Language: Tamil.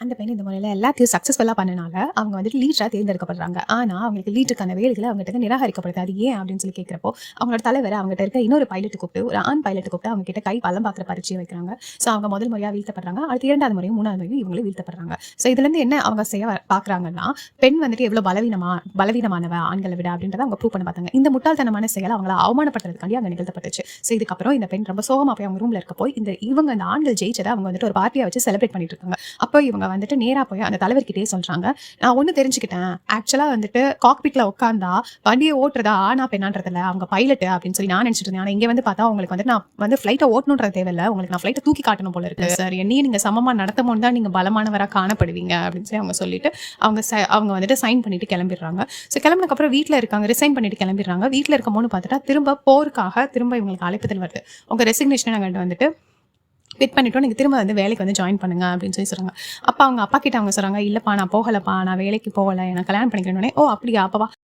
அந்த பெண் இந்த முறையில எல்லாத்தையும் சக்சஸ்ஃபுல்லா பண்ணனால, அவங்க வந்துட்டு லீடரா தேர்ந்தெடுக்கப்படுறாங்க. ஆனா, அவங்களுக்கு லீடருக்கான வேலைகள் அவங்ககிட்ட இருந்து நிராகரிக்கப்படுது. அது ஏன் அப்படின்னு சொல்லி கேட்கிறப்போ, அவங்களோட தலைவர் அவங்ககிட்ட இருக்க இன்னொரு பைலட்ட கூப்பிட்டு, ஒரு ஆண் பைலட்ட கூப்பிட்டு அவங்க கிட்ட கை பலம் பார்க்குற பரீட்சைய வைக்கிறாங்க. ஸோ அவங்க முதல் முறையா வீழ்த்தப்படுறாங்க. அடுத்து 2வது முறையும், 3வது முறையும் இவங்களும் வீழ்த்தப்படுறாங்க. ஸோ இதுலருந்து என்ன அவங்க செய்ய பார்க்குறாங்கன்னா, பெண் வந்துட்டு எவ்வளோ பலவீனமானவ ஆண்கள விட அப்படின்றத அவங்க ப்ரூவ் பண்ண பார்த்தாங்க. இந்த முட்டாள்தனமான செயல் அவங்கள அவமானப்படுத்துறதுக்காண்டி அங்க நிகழ்த்தப்பட்டுச்சு. ஸோ இதுக்கப்புறம் இந்த பெண் ரொம்ப சோகமா போய் அவங்க ரூம்ல இருக்கப்போ, இந்த ஆண்கள் ஜெயிச்சத அவங்க வந்துட்டு ஒரு பார்ட்டியா வச்சு செலிப்ரேட் பண்ணிட்டு இருக்காங்க. அப்போ இவங்க வந்துட்டு நேரா போய் அந்த தலைவர்கிட்டயே சொல்றாங்க. நான் ஒண்ணு தெரிஞ்சுக்கிட்டேன். ஆக்சுவலா வந்துட்டு காக்பிட்ல உட்கார்ந்தா வண்டிய ஓட்டுறதா ஆணா பெண்ணான்றதுல அவங்க பைலட் அப்படின்னு சொல்லி நான் நினைச்சிட்டு இருந்தேன். ஆனா இங்க வந்து பார்த்தா உங்களுக்கு வந்துட்டு நான் வந்து ஃப்ளைட்ட ஓட்டணும்ன்றது தேவையில்ல. உங்களுக்கு நான் ஃப்ளைட்ட தூக்கி காட்டணும் போல இருக்கு சார். என்னையும் நீங்க சமமா நடத்தும்போது தான் நீங்க பலமானவரா காணப்படுவீங்க அப்படின்னு சொல்லி அவங்க சொல்லிட்டு அவங்க வந்துட்டு சைன் பண்ணிட்டு கிளம்பிடுறாங்க. ஸோ கிளம்பினதுக்கு அப்புறம் வீட்ல இருக்காங்க. ரிசைன் பண்ணிட்டு கிளம்பிடுறாங்க. வீட்ல இருக்கும்போது பார்த்துட்டா திரும்ப போருக்காக திரும்ப இவங்களுக்கு அழைப்புதல் வருது. உங்க ரெசிக்னேஷன நாங்க வந்துட்டு குவிட் பண்ணிட்டோம். நீங்க திரும்ப வந்து வேலைக்கு வந்து ஜாயின் பண்ணுங்க அப்படின்னு சொல்லி சொல்றாங்க. அப்ப அவங்க அப்பா கிட்ட அவங்க சொல்றாங்க, இல்லப்பா நான் போகலப்பா. நான் வேலைக்கு போகல. நான் கல்யாணம் பண்ணிக்கிறேன்னோனே, ஓ அப்படியா? அப்ப வா